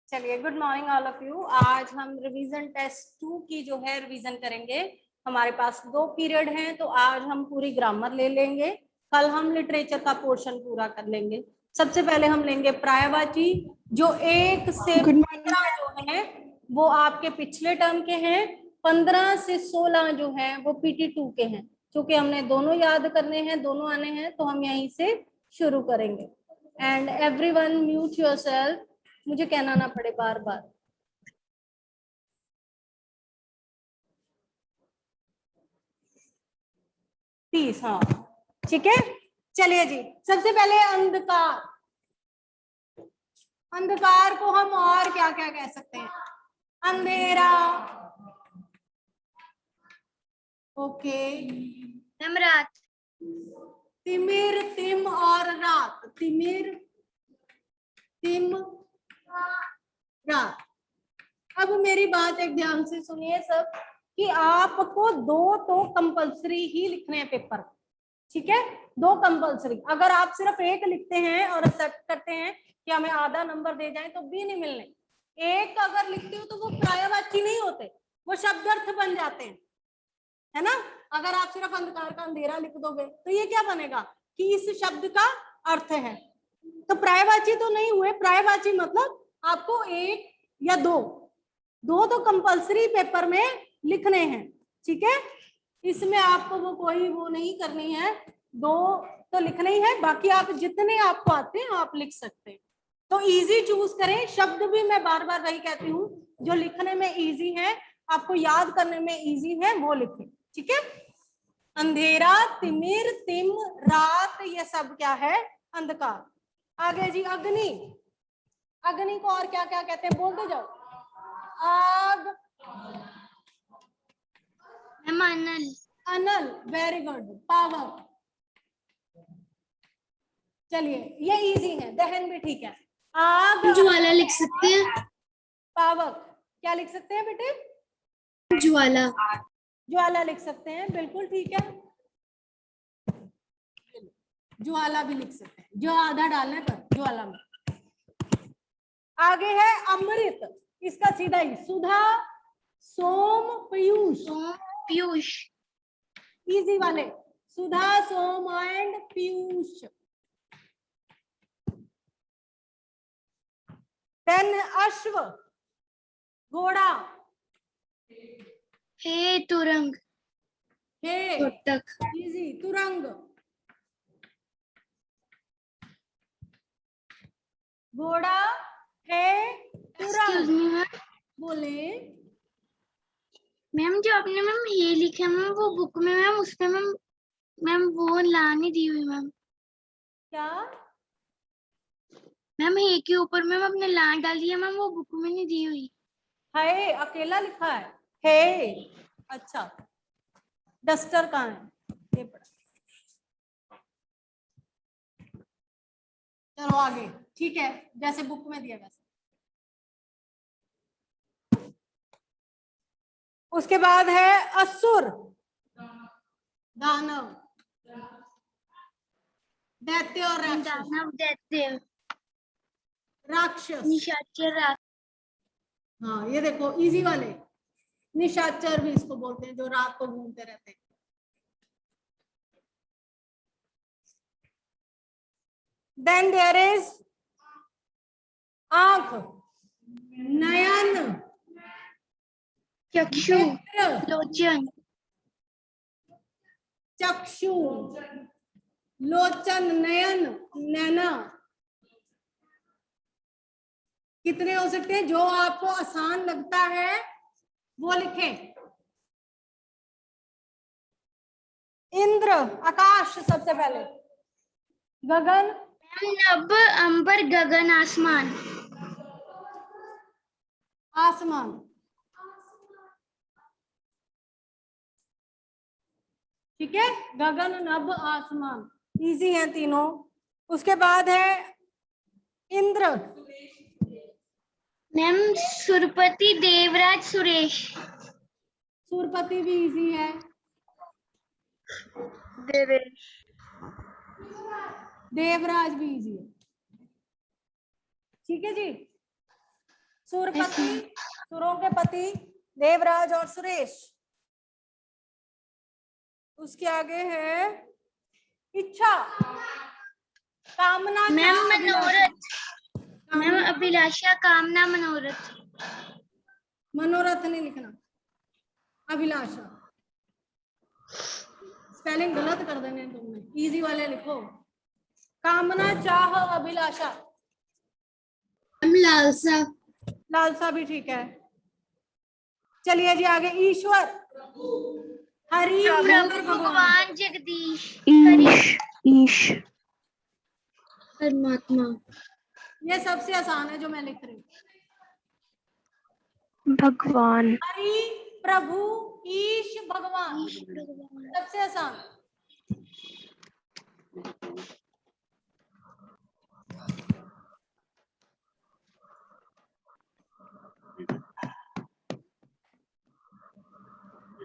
चलिए, good morning all of you. आज हम रिवीजन टेस्ट 2 की जो है रिवीजन करेंगे। हमारे पास 2 पीरियड हैं, तो आज हम पूरी ग्रामर ले लेंगे, कल हम लिटरेचर का पोर्शन पूरा कर लेंगे। सबसे पहले हम लेंगे पर्यायवाची, जो 1 से 15 जो है वो आपके पिछले टर्म के हैं, 15 से 16 जो है वो PT2 के हैं। क्योंकि हमने दोनों याद करने हैं, दोनों आने हैं, तो हम यहीं से शुरू करेंगे। एंड एवरीवन म्यूट योरसेल्फ, मुझे कहना ना पड़े बार बार। प्लीज, हाँ ठीक है। चलिए जी, सबसे पहले अंधकार। अंधकार को हम और क्या क्या कह सकते हैं? अंधेरा, ओके। रात, तिमिर, तिम और रात। तिमिर, तिम, रात। अब मेरी बात एक ध्यान से सुनिए सब, कि आपको 2 तो कंपलसरी ही लिखने हैं पेपर, ठीक है? 2 कंपलसरी। अगर आप सिर्फ 1 लिखते हैं और एक्सेप्ट करते हैं कि हमें आधा नंबर दे जाए तो भी नहीं मिलने। 1 अगर लिखते हो तो वो पर्यायवाची नहीं होते, वो शब्दार्थ बन जाते हैं, है ना? अगर आप सिर्फ अंधकार का अंधेरा लिख दोगे तो ये क्या बनेगा कि इस शब्द का अर्थ है, तो पर्यायवाची तो नहीं हुए। पर्यायवाची मतलब आपको 1 या 2 तो कंपलसरी पेपर में लिखने हैं, ठीक है? इसमें आपको वो नहीं करनी है, 2 तो लिखने ही है, बाकी आप जितने आपको आते हैं आप लिख सकते हैं। तो इजी चूज करें। शब्द भी मैं बार बार वही कहती हूँ, जो लिखने में इजी है, आपको याद करने में इजी है, वो लिखें, ठीक है? अंधेरा, तिमिर, तिम, रात, ये सब क्या है? अंधकार। आगे जी, अग्नि। अग्नि को और क्या क्या कहते हैं? बोलते जाओ। आग, अनल, अनल, वेरी गुड। पावर, चलिए ये इजी है। दहन भी ठीक है। आग, ज्वाला लिख सकते हैं। पावर, क्या लिख सकते हैं बेटे? ज्वाला, ज्वाला लिख सकते हैं, बिल्कुल ठीक है। ज्वाला भी लिख सकते हैं, जो आधा डालने पर ज्वाला में। आगे है अमृत, इसका सीधा ही सुधा, सोम, पीयूष। पीयूष, इजी वाले, सुधा, सोम एंड पीयूष। देन अश्व, घोड़ा। हे तुरंग, हे, तक, इजी, तुरंग। घोड़ा है, एक्सक्यूज तुरंग। Me ma'am. बोले मैम जो आपने मैम ये लिखा मैम वो बुक में मैम उसमें मैम मैम वो लाने दी हुई मैम। क्या? मैम हे के ऊपर मैम आपने लान डाल दिया मैम, वो बुक में नहीं दी हुई। है, अकेला लिखा है। हे, अच्छा। डस्टर कहाँ है? ये पड़ा। चलो आगे, ठीक है, जैसे बुक में दिया वैसे। उसके बाद है असुर, दानव, दैत्य और राक्षस। दानव, दैत्य, राक्षस, निशाचर, हाँ ये देखो इजी वाले। निशाचर भी इसको बोलते हैं, जो रात को घूमते रहते हैं। देन देयर इज आंख, नयन, चक्षु, नेत्र, लोचन, चक्षु, लोचन, नयन, नैना। कितने हो सकते हैं? जो आपको आसान लगता है वो लिखें। इंद्र, आकाश सबसे पहले। गगन, नभ, अंबर, गगन, आसमान, आसमान। ठीक है, गगन, नभ, आसमान, इजी है तीनों। उसके बाद है इंद्र, मैम सुरपति, देवराज, सुरेश, सुरपति भी इजी है। देवेश, देवराज भी इजी है, ठीक है जी। सुरपति, सुरों के पति देवराज और सुरेश। उसके आगे है इच्छा, कामना, मैम चाह, मनोरथ। मैम कामना, अभिलाषा, कामना, मनोरथ। मनोरथ नहीं लिखना, अभिलाषा। स्पेलिंग गलत कर देने तुमने, इजी वाले लिखो। कामना, चाह, अभिलाषा। लालसा। लालसा भी ठीक है। चलिए जी आगे, ईश्वर, हरि, प्रभु, भगवान, जगदीश, ईश, परमात्मा। ये सबसे आसान है जो मैं लिख रही हूँ। भगवान, हरि, प्रभु, ईश, भगवान, सबसे आसान।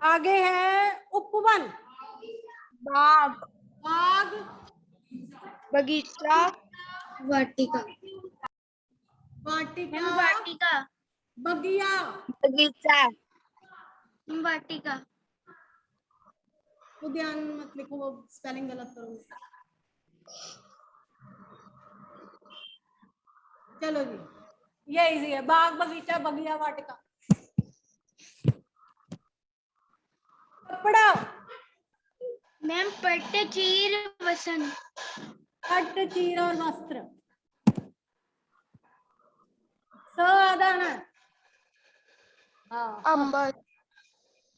आगे है उपवन, बाग, बाग, बगीचा, वाटिका। वाटिका, वाटिका। बगिया, बगीचा, वाटिका। उद्यान मत लिखो, वो स्पेलिंग गलत करोगे। चलो जी, ये इजी है, बाग, बगीचा, बगिया, वाटिका। कपड़ा, मैम पट्टचीर, वसंत। पट्ट, चीर और वस्त्र। साधारण। हाँ, अंबर,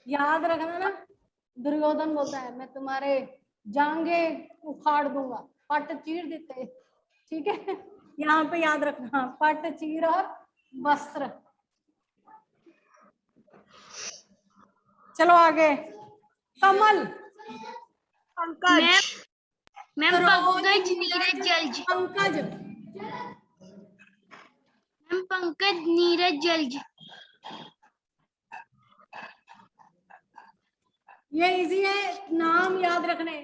याद रखना ना, दुर्योधन बोलता है मैं तुम्हारे जांघे उखाड़ दूंगा, पट चीर देते। ठीक है, यहाँ पे याद रखना, पट, चीर और वस्त्र। चलो आगे, कमल, पंकज, मैम पंकज, नीरज, जलज। पंकज, मैम पंकज, नीरज, जलज। ये इजी है, नाम याद रखने,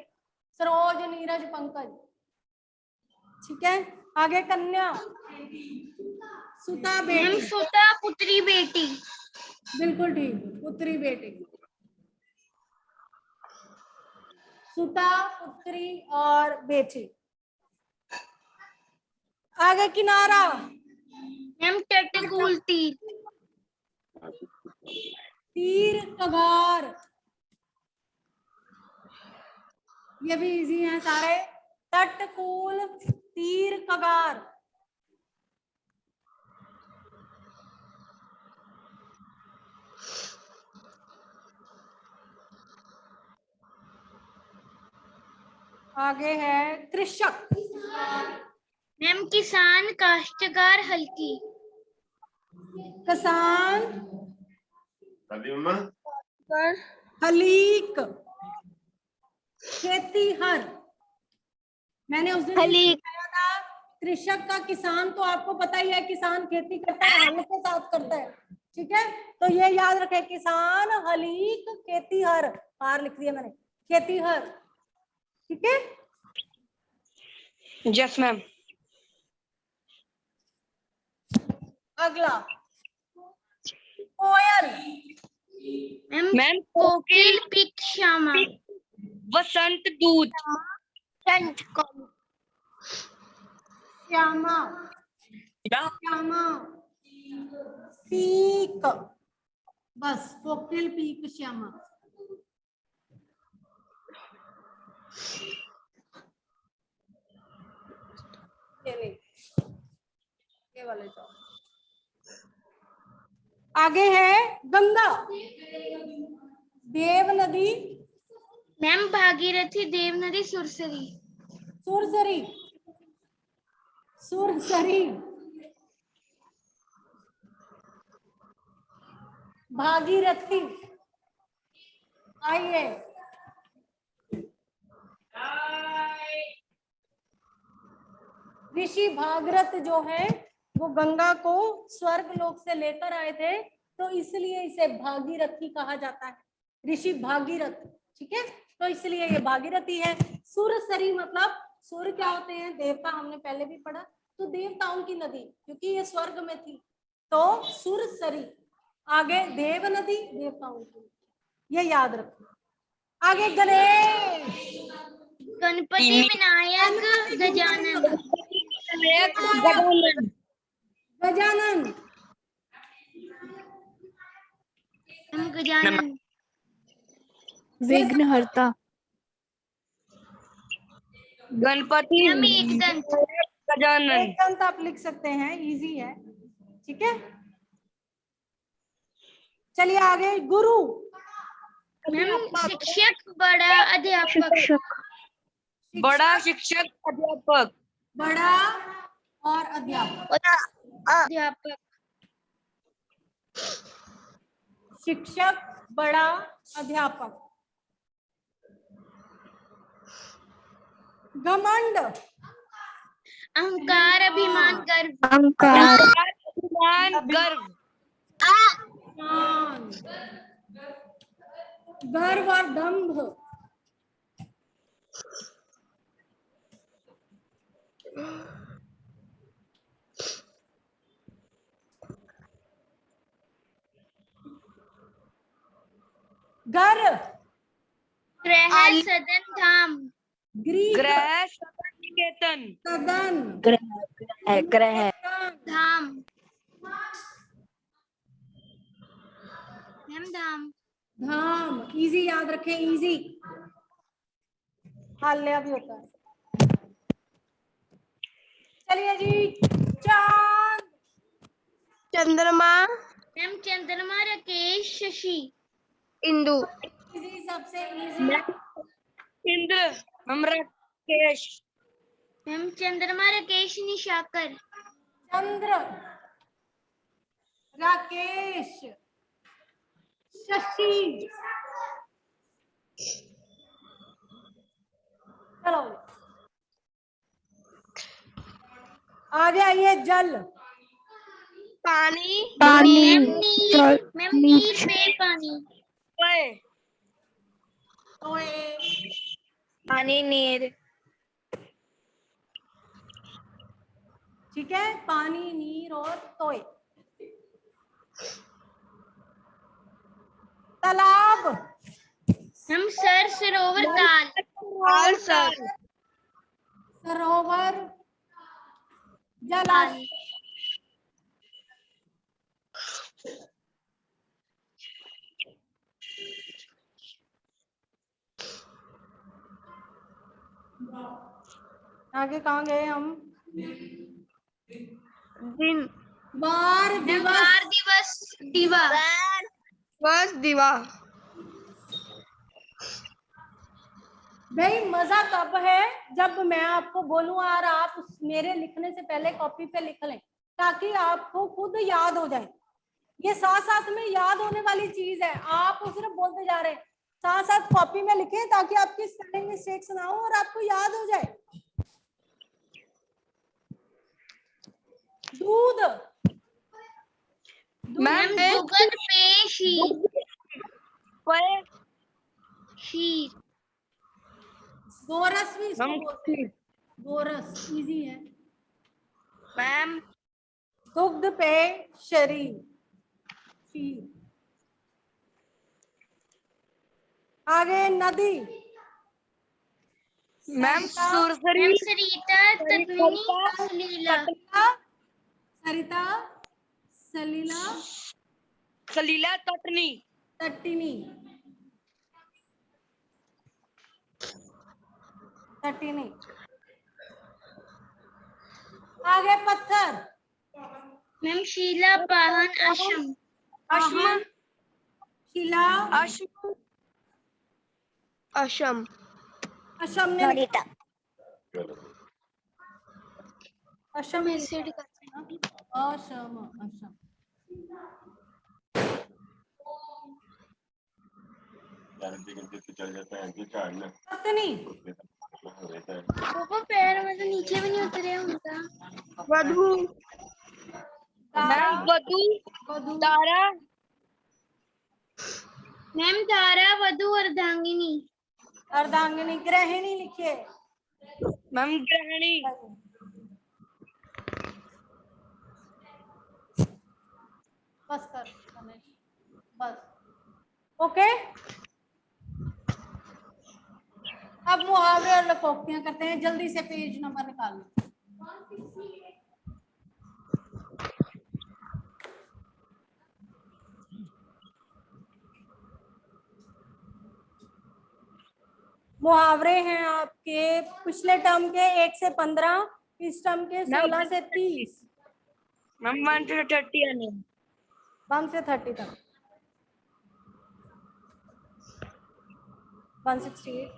सरोज, नीरज, पंकज। ठीक है, आगे कन्या, सुता, मैम बेटी। सुता, पुत्री, बेटी। बिल्कुल ठीक, पुत्री, बेटी। सुता, पुत्री और बेटी। आगे किनारा, मैम टटकूल, तीर। तीर, कगार। ये भी इजी हैं सारे, तटकूल, तीर, कगार। आगे है कृषक, मैम किसान, काश्तकार, हल्की। किसान, कर, हलीक, खेती हर। मैंने उस दिन हलीक। सिखाया था, कृषक का किसान तो आपको पता ही है, किसान खेती करता है, हल के साथ करता है। ठीक है, तो ये याद रखें, किसान, हलीक, खेती हर। हार लिख दिया मैंने, खेती हर। ठीक है, यस मैम। अगला कोयल, मैम कोकिल, पिक, श्यामा। वसंत दूत, श्यामा, श्यामा, पीक, बस कोकिल, पीक, श्यामा। ये वाले जाओ। आगे है गंगा, देव नदी, मैम भागीरथी, देव नदी, सुरसरी। सुरसरी, सुरसरी, भागीरथी। आइए, ऋषि भागीरथ जो है वो गंगा को स्वर्ग लोक से लेकर आए थे, तो इसलिए इसे भागीरथी कहा जाता है, ऋषि भागीरथ। ठीक है, तो इसलिए ये भागीरथी है। सुरसरी मतलब, सूर्य क्या होते हैं, देवता, हमने पहले भी पढ़ा, तो देवताओं की नदी, क्योंकि ये स्वर्ग में थी, तो सुरसरी। आगे देव नदी, देवताओं की, ये याद रखो। आगे गणेश, गणपति विनायक गजानन। गजानन। गजानन, मैम गजानन। विघ्नहर्ता। गणपति मैम एकदंत। गजानन। एक दंत आप लिख सकते हैं, इजी है। ठीक है, चलिए आगे। गुरु, मैम शिक्षक, बड़ा अध्यापक। शिक्षक। बड़ा शिक्षक अध्यापक। बड़ा और अध्यापक। अध्यापक। शिक्षक, बड़ा, अध्यापक। घमंड, अहंकार, अभिमान, गर्व। अहंकार। अभिमान, गर्व। मान, गर्व और दंभ। गर, ग्रह, सदन, धाम। ग्रीक, ग्रह निकेतन। सदन, ग्रह। धाम। मैम धाम। धाम। इजी याद रखें, इजी। हाल्या भी होता है। चलिए जी, चांद, चंद्रमा। मैम चंद्रमा, राकेश, शशि। इंदु। इजी, सबसे इजी। इंद्र, हम राकेश। मैम चंद्रमा, राकेश, निशाकर। चंद्र, राकेश, शशि। चलो आगे आइए। जल, पानी। पानी। मैम नीर। जल। मैम नीर, पेड़, पानी। पेड़। तोए, पानी, नीर। ठीक है, पानी, नीर और तोय। तालाब, हम सर, सरोवर, ताल। लाल सर। सरोवर, ताल। जलाशय। आगे कहाँ गए हम? दिन। बार मैम दिवस, बार दिवस, दिवा। बस दिवा। भाई मजा कब है? जब मैं आपको बोलूं और आप मेरे लिखने से पहले कॉपी पे लिख लें, ताकि आपको खुद याद हो जाए। ये साथ साथ में याद होने वाली चीज है, आप सिर्फ बोलते जा रहे हैं। साथ साथ कॉपी में लिखें ताकि आपकी स्पेलिंग मिस्टेक्स ना हो और आपको याद हो जाए। दूध, मैम गूगल पे, शीर। शीर। गोरस भी इसको हम बोलते हैं। गोरस इजी है। मैम दुग्ध पे शरीर, शीर। आगे नदी, मैम सुरसरी। मैम सरिता, तत्विनी, सलीला। सरिता, सलीला, सलीला, तटनी। तटिनी, तटिनी। आगे पत्थर, मैम शीला, पाहन, अशम। अश्म। शिला, अश्म। अशम। अशम ने लिखा। अशम ने मैसेज लिखा। करते हैं। अशम, अशम। पत्नी, पापा पैर में तो नीचे भी नहीं उतरे उनका। वधु। मैम वधु, वधु, तारा। मैम तारा, वधु, अर्धांगिनी। अर्धांगिनी। गृहिणी लिखिए। मैम गृहिणी। बस कर गणेश, बस। ओके, अब मुहावरे और लोकोक्तियां करते हैं। जल्दी से पेज नंबर निकाल लो। मुहावरे हैं आपके पिछले टर्म के 1 से 15, इस टर्म के 16 से 30। मैम 1 से 30 आने 1 से 30 तक। 168।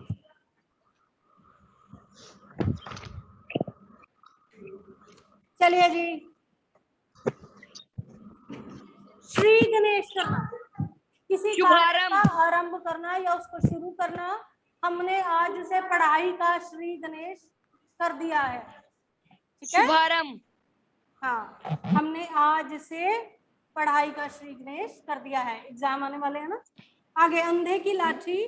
चलिए जी, श्री गणेश करना, किसी कार्य शुभारंभ। का आरंभ करना या उसको शुरू करना। हमने आज से पढ़ाई का श्री गणेश कर दिया है, ठीक है। शुभारंभ। हाँ, हमने आज से पढ़ाई का श्री गणेश कर दिया है। एग्जाम आने वाले हैं ना। आगे, अंधे की लाठी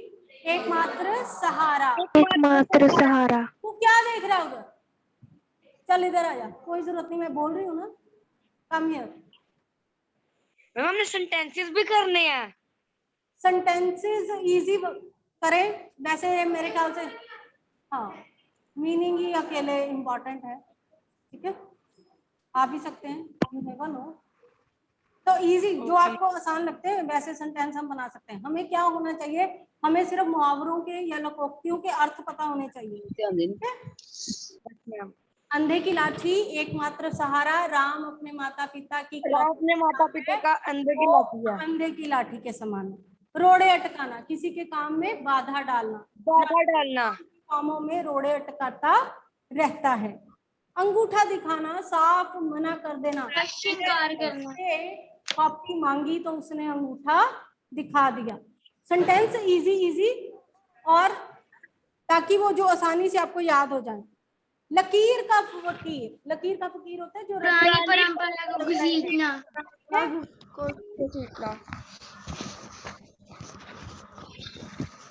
एकमात्र सहारा। एकमात्र सहारा। तू क्या देख रहा है उधर? चल इधर आ जा, कोई जरूरत नहीं, मैं बोल रही हूँ ना। Come here. मैम हमने सेंटेंसेस भी करने हैं। सेंटेंसेस इजी करें वैसे मेरे ख्याल से। हाँ, मीनिंग ही अकेले इम्पोर्टेंट है, ठीक है। आ भी सकते हैं, यू नेवर नो। तो इजी, जो आपको आसान लगते हैं वैसे सेंटेंस हम बना सकते हैं। हमें क्या होना चाहिए? हमें सिर्फ मुहावरों के या लोकोक्तियों के अर्थ पता होने चाहिए, ठीक है? अंधे की लाठी एकमात्र सहारा, राम अपने माता पिता की राम अपने माता पिता का अंधे की लाठी है। अंधे की लाठी के समान है। रोड़े अटकाना, किसी के काम में बाधा डालना। बाधा डालना। कामों में रोड़े अटकाता रहता है। अंगूठा दिखाना, साफ मना कर देना। अस्वीकार करना। कॉपी मांगी तो उसने अंगूठा दिखा दिया। सेंटेंस इजी इजी, और ताकि वो जो आसानी से आपको याद हो जाए। लकीर का फकीर, लकीर का फकीर होता है जो पुरानी परंपरा को घसीटना।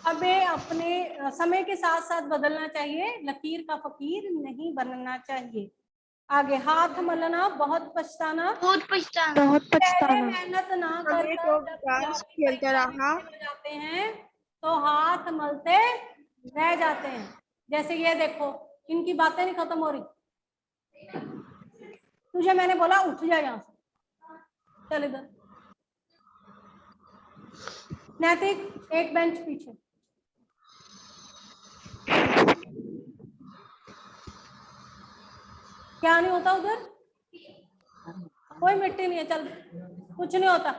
हमें अपने समय के साथ साथ बदलना चाहिए, लकीर का फकीर नहीं बनना चाहिए। आगे, हाथ मलना, बहुत पछताना। बहुत पछताना। बहुत पहले पछताना। मेहनत ना कर खेलते रहा। जाते हैं तो हाथ मलते रह जाते हैं। जैसे ये देखो, इनकी बातें नहीं खत्म हो रही। तुझे मैंने बोला उठ जा यहाँ से, चल इधर। नैतिक, एक बेंच पीछे। क्या नहीं होता उधर? कोई मिट्टी नहीं है, चल कुछ नहीं होता।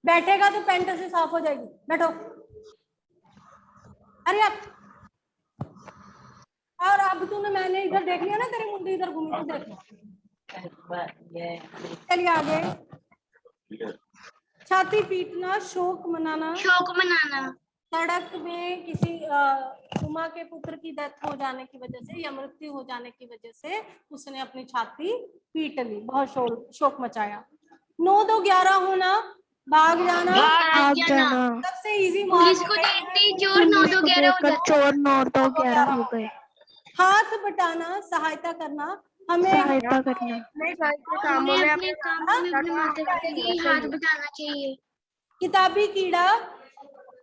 बैठेगा तो पैंट से साफ हो जाएगी। बैठो, अरे आप। और अब तूने, मैंने इधर देख लिया ना, तेरी मुंडी इधर घूमी, तो देख लो। चलिए आगे। छाती पीटना, शोक मनाना। शोक मनाना। सड़क में किसी उमा के पुत्र की डेथ हो जाने की वजह से या मृत्यु हो जाने की वजह से उसने अपनी छाती पीट ली, बहुत शोक मचाया। 9-2-11 होना, भाग जाना। भाग जाना। सबसे इजी पुलिस को देखते ही चोर 9-2-11 हो जाते। चोर 9-2-11 हो गए। हाथ बटाना, सहायता करना। हमें सहायता करना। हमें अपने कामों में अपने माता पिता की हाथ बटाना चाहिए। किताबी कीड़ा,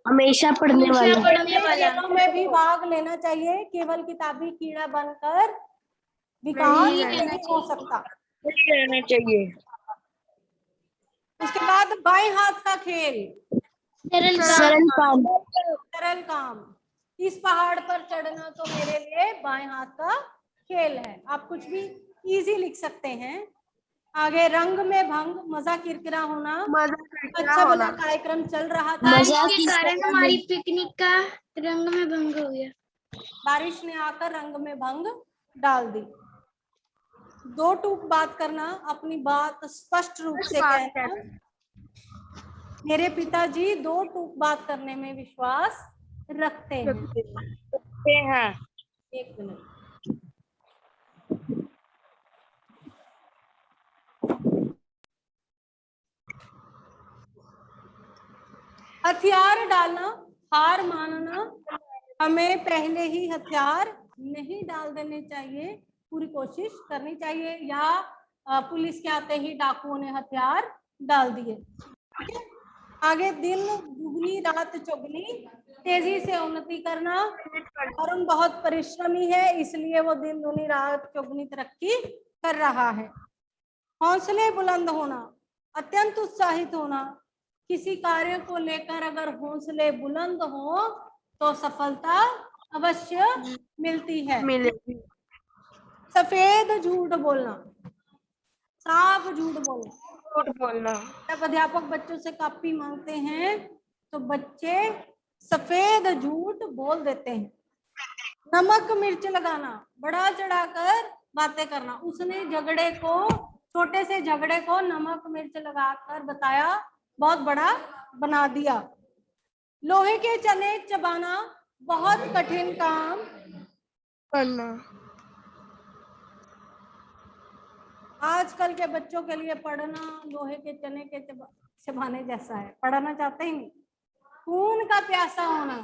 हमेशा पढ़ने हमेशा वाला। पढ़ने वाला। खेलों में भी भाग लेना चाहिए। केवल किताबी कीड़ा बनकर विकास नहीं रहना नहीं हो सकता। रहना चाहिए। उसके बाद बाएं हाथ का खेल, सरल काम। सरल काम। इस पहाड़ पर चढ़ना तो मेरे लिए बाएं हाथ का खेल है। आप कुछ भी इजी लिख सकते हैं। आगे, रंग में भंग, मजा किरकिरा होना। अच्छा भला कार्यक्रम चल रहा था, बारिश के कारण हमारी पिकनिक का रंग में भंग हो गया। बारिश ने आकर रंग में भंग डाल दी। 2 टूक बात करना, अपनी बात स्पष्ट रूप से कहना। मेरे पिताजी 2 टूक बात करने में विश्वास रखते हैं। एक मिनट। हथियार डालना, हार मानना। हमें पहले ही हथियार नहीं डाल देने चाहिए, पूरी कोशिश करनी चाहिए। या पुलिस के आते ही डाकुओं ने हथियार डाल दिए। ठीक है, आगे दिन दुगनी रात चौगनी, तेजी से उन्नति करना। वरुण बहुत परिश्रमी है, इसलिए वो दिन दुनी रात चौगनी तरक्की कर रहा है। हौसले बुलंद होना, अत्यंत उत्साहित होना। किसी कार्य को लेकर अगर हौसले बुलंद हो तो सफलता अवश्य मिलती है। मिलेगी। सफेद झूठ बोलना, साफ झूठ बोलना। झूठ बोलना। जब अध्यापक बच्चों से कॉपी मांगते हैं तो बच्चे सफेद झूठ बोल देते हैं। नमक मिर्च लगाना, बढ़ा चढ़ाकर बातें करना। उसने झगड़े को, छोटे से झगड़े को नमक मिर्च लगाकर बताया, बहुत बड़ा बना दिया। लोहे के चने चबाना, बहुत कठिन काम करना। आजकल के बच्चों के लिए पढ़ना लोहे के चने के चबाने जैसा है, पढ़ना चाहते ही नहीं। खून का प्यासा होना,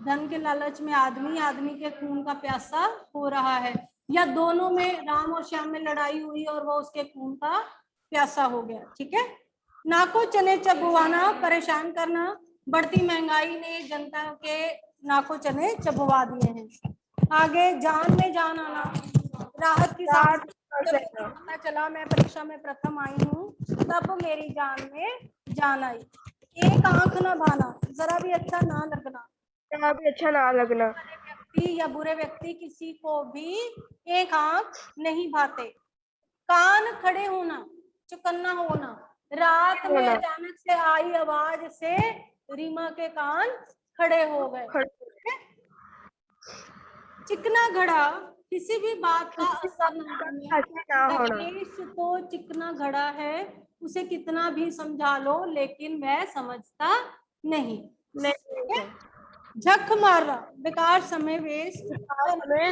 धन के लालच में आदमी के खून का प्यासा हो रहा है, या दोनों में, राम और श्याम में लड़ाई हुई और वो उसके खून का प्यासा हो गया। ठीक है, नाको चने चबवाना, परेशान करना। बढ़ती महंगाई ने जनता के नाको चने चबवा दिए हैं। आगे जान में जान आना, राहत की सांस। पता चला मैं परीक्षा में प्रथम आई हूँ, तब मेरी जान में जान आई। एक आंख ना भाना, जरा भी अच्छा ना लगना। जरा भी अच्छा ना लगना। व्यक्ति या बुरे व्यक्ति किसी को भी एक आंख नहीं भाते। कान खड़े होना, चौकन्ना होना। रात में अचानक से आई आवाज से रीमा के कान खड़े हो गए। चिकना घड़ा, किसी भी बात का असर ना होना। रमेश तो चिकना घड़ा है, उसे कितना भी समझा लो लेकिन वह समझता नहीं। झक मारना, बेकार समय वेस्ट,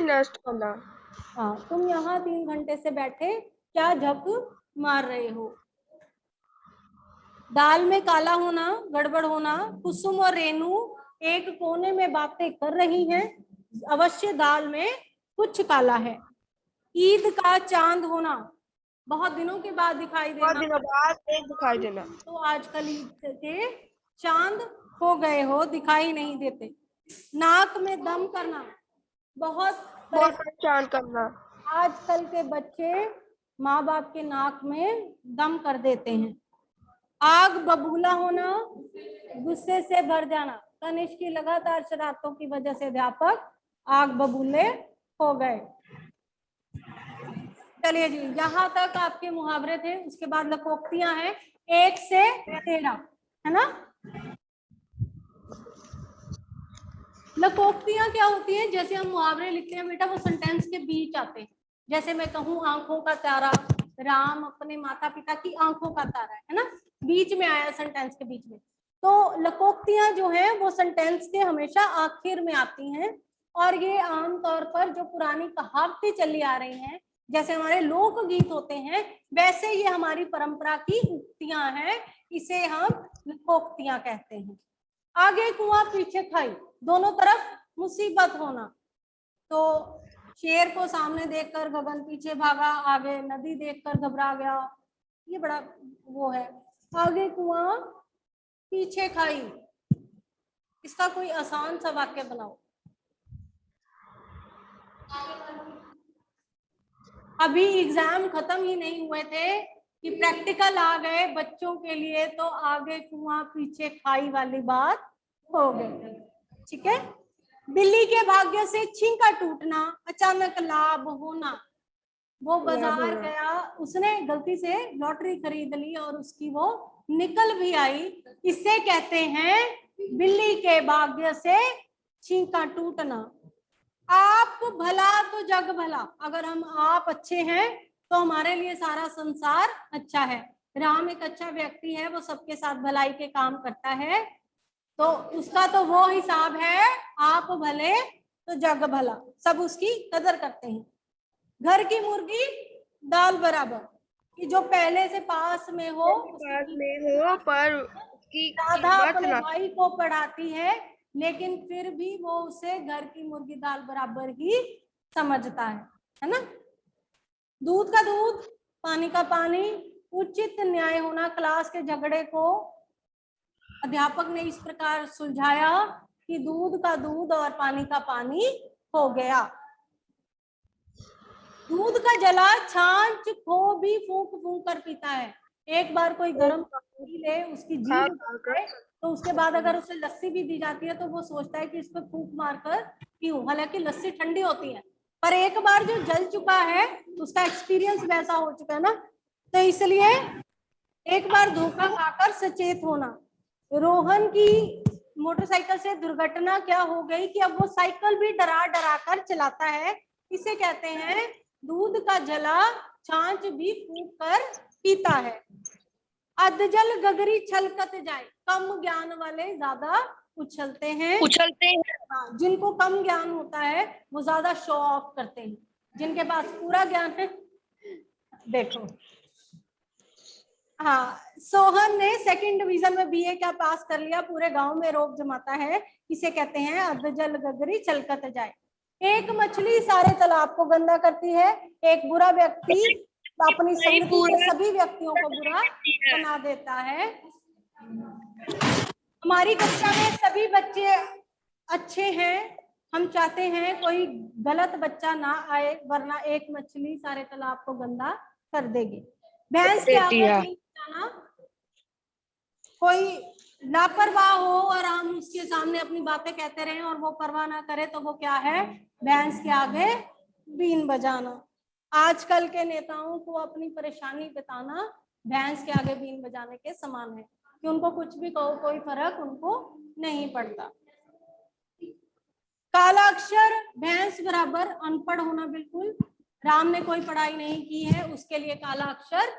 नष्ट करना। हाँ, तुम यहाँ 3 घंटे से बैठे क्या झक मार रहे हो। दाल में काला होना, गड़बड़ होना। कुसुम और रेनू एक कोने में बातें कर रही हैं, अवश्य दाल में कुछ काला है। ईद का चांद होना, बहुत दिनों के बाद दिखाई देना। बहुत दिनों बाद दिखाई देना। तो आजकल ईद के चांद हो गए हो, दिखाई नहीं देते। नाक में दम करना, बहुत परेशान करना। आजकल के बच्चे माँ बाप के नाक में दम कर देते हैं। आग बबूला होना, गुस्से से भर जाना। तनिष्क की लगातार शरारतों की वजह से अध्यापक आग बबूले हो गए। चलिए जी, यहाँ तक आपके मुहावरे थे। उसके बाद लकोक्तियां हैं 1 से 13, है ना। लकोक्तियां क्या होती हैं? जैसे हम मुहावरे लिखते हैं बेटा, वो सेंटेंस के बीच आते हैं। जैसे मैं कहूँ आंखों का तारा, राम अपने माता पिता की आंखों का तारा, है ना, बीच में आया, सेंटेंस के बीच में। तो लकोक्तियां जो है वो सेंटेंस के हमेशा आखिर में आती हैं, और ये आमतौर पर जो पुरानी कहावतें चली आ रही हैं, जैसे हमारे लोकगीत होते हैं, वैसे ये हमारी परंपरा की उक्तियां हैं, इसे हम लोकोक्तियां कहते हैं। आगे कुआं पीछे खाई, दोनों तरफ मुसीबत होना। तो शेर को सामने देखकर गगन पीछे भागा, आगे नदी देखकर घबरा गया, ये बड़ा वो है। आगे कुआं पीछे खाई, इसका कोई आसान सा वाक्य बनाओ। अभी एग्जाम खत्म ही नहीं हुए थे कि प्रैक्टिकल आ गए बच्चों के लिए, तो आगे कुआं पीछे खाई वाली बात हो गई। ठीक है, बिल्ली के भाग्य से छींका टूटना, अचानक लाभ होना। वो बाजार गया, उसने गलती से लॉटरी खरीद ली और उसकी वो निकल भी आई। इससे कहते हैं बिल्ली के भाग्य से छींका टूटना। आप भला तो जग भला, अगर हम आप अच्छे हैं तो हमारे लिए सारा संसार अच्छा है। राम एक अच्छा व्यक्ति है, वो सबके साथ भलाई के काम करता है, तो उसका तो वो हिसाब है, आप भले तो जग भला, सब उसकी कदर करते हैं। घर की मुर्गी दाल बराबर, कि जो पहले से पास में हो पर उसकी राधा कीमत अपने ना। भाई को पढ़ाती है, लेकिन फिर भी वो उसे घर की मुर्गी दाल बराबर ही समझता है ना। दूध का दूध, पानी का पानी, उचित न्याय होना। क्लास के झगड़े को अध्यापक ने इस प्रकार सुलझाया कि दूध का दूध और पानी का पानी हो गया। दूध का जला छाछ को भी फूंक फूंक कर पीता है। एक बार कोई गर्म पानी ले, उसकी जीभ उतारे, तो उसके बाद अगर उसे लस्सी भी दी जाती है तो वो सोचता है कि इस पर फूंक मारकर पीऊं, हालांकि लस्सी ठंडी होती है। पर एक बार जो जल चुका है उसका एक्सपीरियंस वैसा हो चुका है ना, तो इसलिए एक बार धोखा खाकर सचेत होना। रोहन की मोटरसाइकिल से दुर्घटना क्या हो गई कि अब वो साइकिल भी डरा डरा कर चलाता है। इसे कहते हैं दूध का जला छाछ भी फूंक कर पीता है। अधजल गगरी छलकत जाए, कम ज्ञान वाले ज्यादा उछलते हैं। हाँ, जिनको कम ज्ञान होता है वो ज्यादा शो ऑफ करते हैं, जिनके पास पूरा ज्ञान है देखो। हाँ, सोहन ने सेकंड डिवीजन में बीए का पास कर लिया, पूरे गांव में रोब जमाता है। इसे कहते हैं अधजल गगरी छलकत जाए। एक मछली सारे तालाब को गंदा करती है। एक बुरा व्यक्ति अपनी संगति के सभी व्यक्तियों को बुरा बना देता है। हमारी कक्षा में सभी बच्चे अच्छे हैं, हम चाहते हैं कोई गलत बच्चा ना आए, वरना एक मछली सारे तालाब को गंदा कर देगी। भैंस के आगे नहीं जाना। कोई लापरवाह हो और हम उसके सामने अपनी बातें कहते रहें और वो परवाह ना करे तो वो क्या है, भैंस के आगे बीन बजाना। आजकल के नेताओं को अपनी परेशानी बताना भैंस के आगे बीन बजाने के समान है कि उनको कुछ भी कहो कोई फर्क उनको नहीं पड़ता। काला अक्षर भैंस बराबर अनपढ़ होना। बिल्कुल, राम ने कोई पढ़ाई नहीं की है, उसके लिए काला अक्षर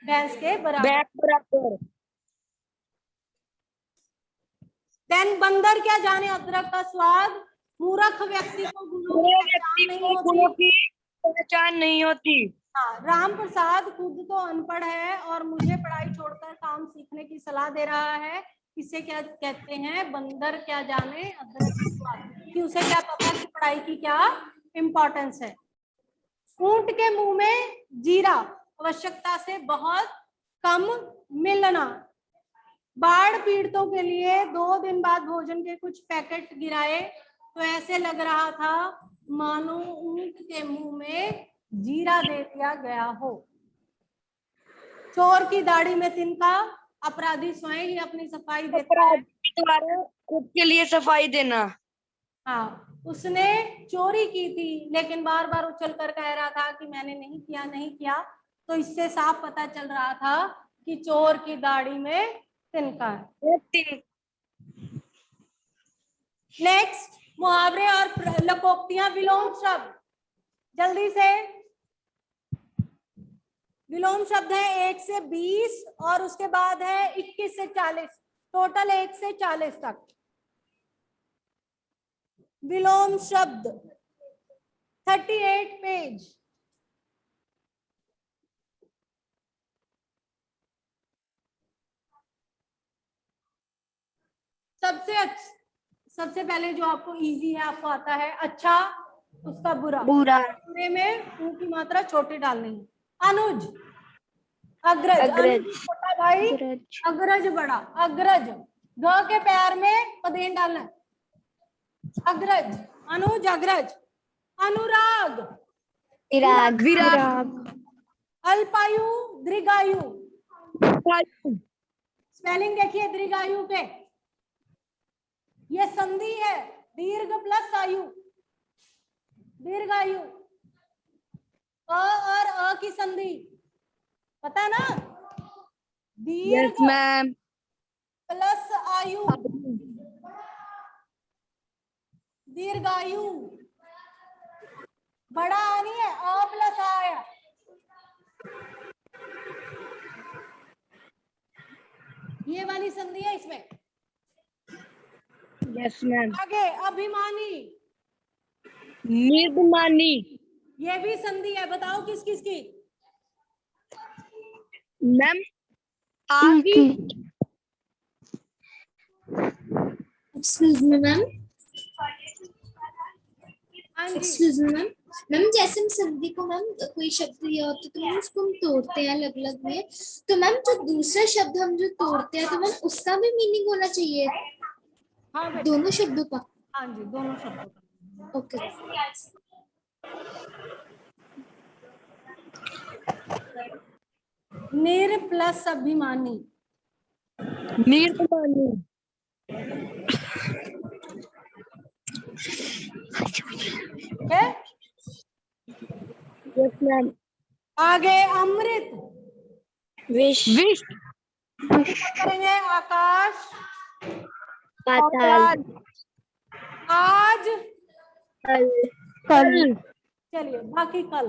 भैंस के बराबर। देन बंदर क्या जाने अदरक का स्वाद। मूर्ख व्यक्ति को गुणों की पहचान नहीं होती। हाँ, राम प्रसाद खुद तो अनपढ़ है और मुझे पढ़ाई छोड़कर काम सीखने की सलाह दे रहा है। इसे क्या कहते हैं, बंदर क्या जाने अदरक का स्वाद, कि उसे क्या पता कि पढ़ाई की क्या इम्पोर्टेंस है। ऊंट के मुंह में जीरा, आवश्यकता से बहुत कम मिलना। बाढ़ पीड़ितों के लिए 2 दिन बाद भोजन के कुछ पैकेट गिराए तो ऐसे लग रहा था मानो ऊंट के मुंह में जीरा दे दिया गया हो। चोर की दाढ़ी में तिनका, अपराधी स्वयं ही अपनी सफाई देता है। खुद के लिए सफाई देना। हाँ, उसने चोरी की थी लेकिन बार बार उछल कर कह रहा था कि मैंने नहीं किया नहीं किया, तो इससे साफ पता चल रहा था कि चोर की दाढ़ी में तिनका है। नेक्स्ट, मुहावरे और लोकोक्तियां। विलोम शब्द, जल्दी से। विलोम शब्द है 1 से 20 और उसके बाद है 21 से 40, टोटल 1 से 40 तक। विलोम शब्द 38 पेज। सबसे पहले जो आपको इजी है, आपको आता है अच्छा, उसका बुरा। बुरे में ऊ की मात्रा छोटी डालनी है। अनुज, अग्रज, अनुज छोटा भाई, अग्रज बड़ा। अग्रज, ग के पैर में पदेन डालना है। अग्रज, अनुज अग्रज। अनुराग, विराग। अल्पायु, दीर्घायु। स्पेलिंग देखिए दीर्घायु पे, ये संधि है, दीर्घ प्लस आयु, दीर्घायु। अ और अ की संधि, पता है ना, दीर्घ प्लस आयु, दीर्घायु। बड़ा आ नहीं है, अ प्लस आ है। ये वाली संधि है इसमें। Yes ma'am. आगे अभिमानी, निर्मानी, ये भी संधि है, बताओ किस किस की। मैम आगे। एक्सक्यूज मी मैम, हाँ जी एक्सक्यूज मी मैम। मैम जैसे हम संधि को मैम कोई शब्द दिया होता है तो मैम उसको हम तोड़ते हैं अलग अलग में, तो मैम जो दूसरा शब्द हम जो तोड़ते हैं तो मैम उसका भी मीनिंग होना चाहिए हाँ बेटा, दोनों शब्दों का। हाँ जी दोनों शब्दों का। ओके। नीर प्लस अभिमानी, निर्मानी, ठीक है। यस मैम, आगे अमृत, विश विश, करेंगे आकाश, पाताल आज, कल कल, चलिए बाकी कल।